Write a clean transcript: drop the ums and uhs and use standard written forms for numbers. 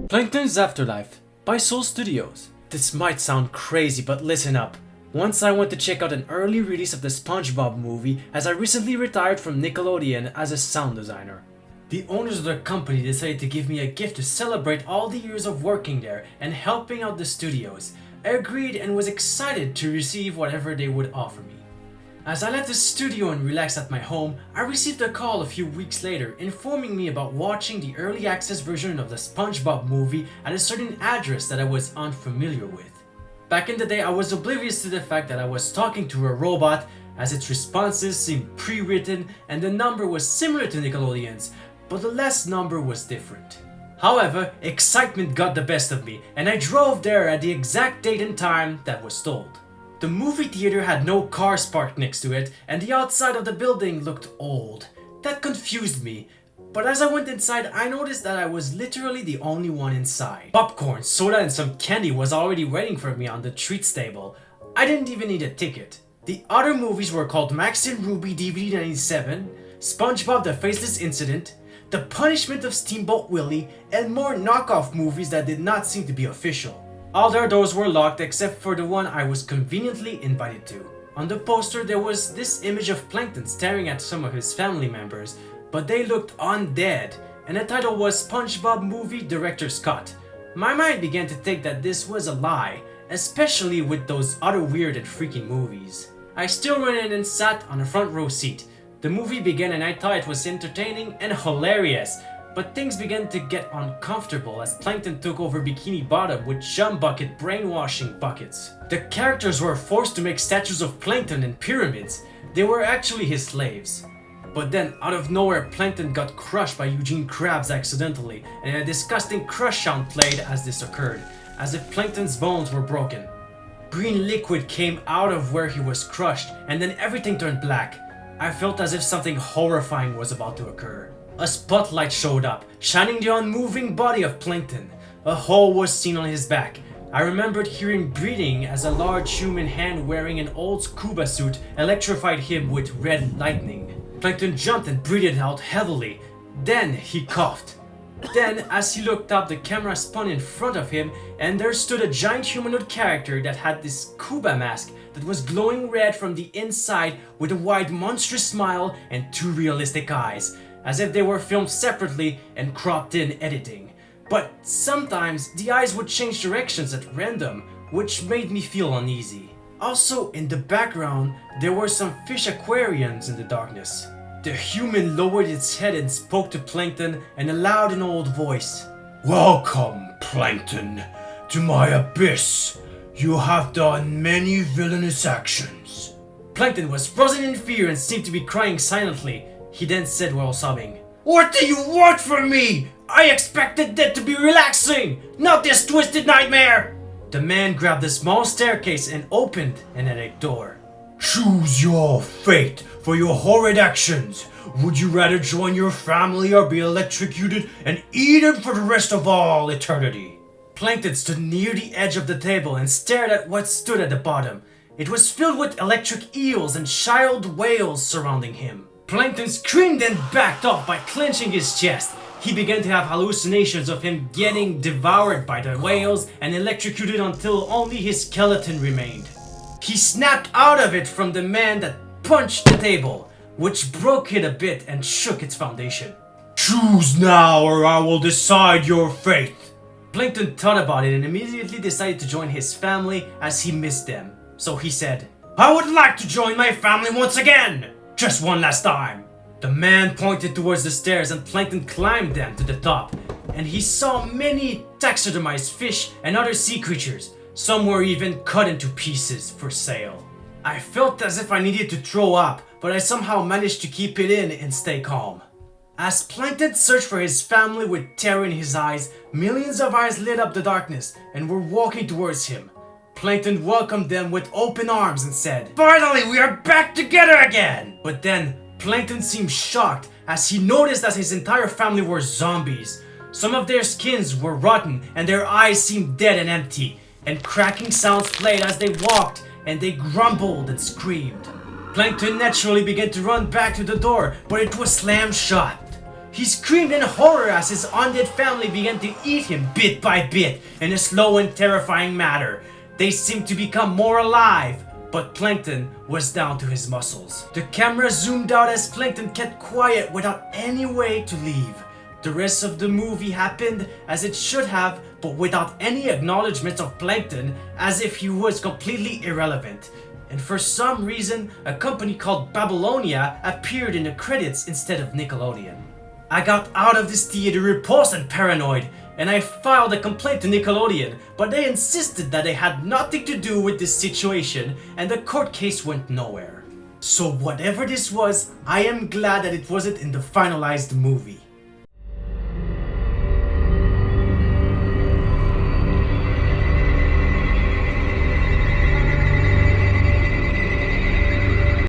Plankton's Afterlife by Soul Studios. This might sound crazy, but listen up. Once I went to check out an early release of the Spongebob movie, as I recently retired from Nickelodeon as a sound designer. The owners of the company decided to give me a gift to celebrate all the years of working there and helping out the studios. I agreed and was excited to receive whatever they would offer me. As I left the studio and relaxed at my home, I received a call a few weeks later informing me about watching the early access version of the Spongebob movie at a certain address that I was unfamiliar with. Back in the day, I was oblivious to the fact that I was talking to a robot, as its responses seemed pre-written and the number was similar to Nickelodeon's, but the last number was different. However, excitement got the best of me and I drove there at the exact date and time that was told. The movie theater had no cars parked next to it, and the outside of the building looked old. That confused me, but as I went inside, I noticed that I was literally the only one inside. Popcorn, soda, and some candy was already waiting for me on the treats table. I didn't even need a ticket. The other movies were called Max and Ruby DVD 97, Spongebob the Faceless Incident, The Punishment of Steamboat Willie, and more knockoff movies that did not seem to be official. All their doors were locked except for the one I was conveniently invited to. On the poster there was this image of Plankton staring at some of his family members, but they looked undead, and the title was SpongeBob Movie Director's Cut. My mind began to think that this was a lie, especially with those other weird and freaky movies. I still went in and sat on a front row seat. The movie began and I thought it was entertaining and hilarious. But things began to get uncomfortable as Plankton took over Bikini Bottom with Chum Bucket brainwashing buckets. The characters were forced to make statues of Plankton in pyramids. They were actually his slaves. But then, out of nowhere, Plankton got crushed by Eugene Krabs accidentally, and a disgusting crush sound played as this occurred, as if Plankton's bones were broken. Green liquid came out of where he was crushed, and then everything turned black. I felt as if something horrifying was about to occur. A spotlight showed up, shining the unmoving body of Plankton. A hole was seen on his back. I remembered hearing breathing as a large human hand wearing an old scuba suit electrified him with red lightning. Plankton jumped and breathed out heavily. Then he coughed. Then, as he looked up, the camera spun in front of him and there stood a giant humanoid character that had this scuba mask that was glowing red from the inside with a wide monstrous smile and two realistic eyes, as if they were filmed separately and cropped in editing. But sometimes the eyes would change directions at random, which made me feel uneasy. Also, in the background, there were some fish aquariums in the darkness. The human lowered its head and spoke to Plankton in a loud and old voice. "Welcome, Plankton, to my abyss. You have done many villainous actions." Plankton was frozen in fear and seemed to be crying silently. He then said while sobbing, "What do you want from me? I expected that to be relaxing, not this twisted nightmare!" The man grabbed a small staircase and opened an attic door. "Choose your fate for your horrid actions. Would you rather join your family or be electrocuted and eaten for the rest of all eternity?" Plankton stood near the edge of the table and stared at what stood at the bottom. It was filled with electric eels and child whales surrounding him. Plankton screamed and backed off by clenching his chest. He began to have hallucinations of him getting devoured by the whales and electrocuted until only his skeleton remained. He snapped out of it from the man that punched the table, which broke it a bit and shook its foundation. "Choose now or I will decide your fate." Plankton thought about it and immediately decided to join his family as he missed them. So he said, "I would like to join my family once again! Just one last time." The man pointed towards the stairs and Plankton climbed them to the top, and he saw many taxidermized fish and other sea creatures. Some were even cut into pieces for sale. I felt as if I needed to throw up, but I somehow managed to keep it in and stay calm. As Plankton searched for his family with terror in his eyes, millions of eyes lit up the darkness and were walking towards him. Plankton welcomed them with open arms and said, "Finally, we are back together again!" But then, Plankton seemed shocked as he noticed that his entire family were zombies. Some of their skins were rotten and their eyes seemed dead and empty, and cracking sounds played as they walked and they grumbled and screamed. Plankton naturally began to run back to the door, but it was slammed shut. He screamed in horror as his undead family began to eat him bit by bit in a slow and terrifying manner. They seemed to become more alive, but Plankton was down to his muscles. The camera zoomed out as Plankton kept quiet without any way to leave. The rest of the movie happened as it should have, but without any acknowledgement of Plankton, as if he was completely irrelevant. And for some reason, a company called Babylonia appeared in the credits instead of Nickelodeon. I got out of this theater repulsed and paranoid, and I filed a complaint to Nickelodeon, but they insisted that they had nothing to do with this situation, and the court case went nowhere. So whatever this was, I am glad that it wasn't in the finalized movie.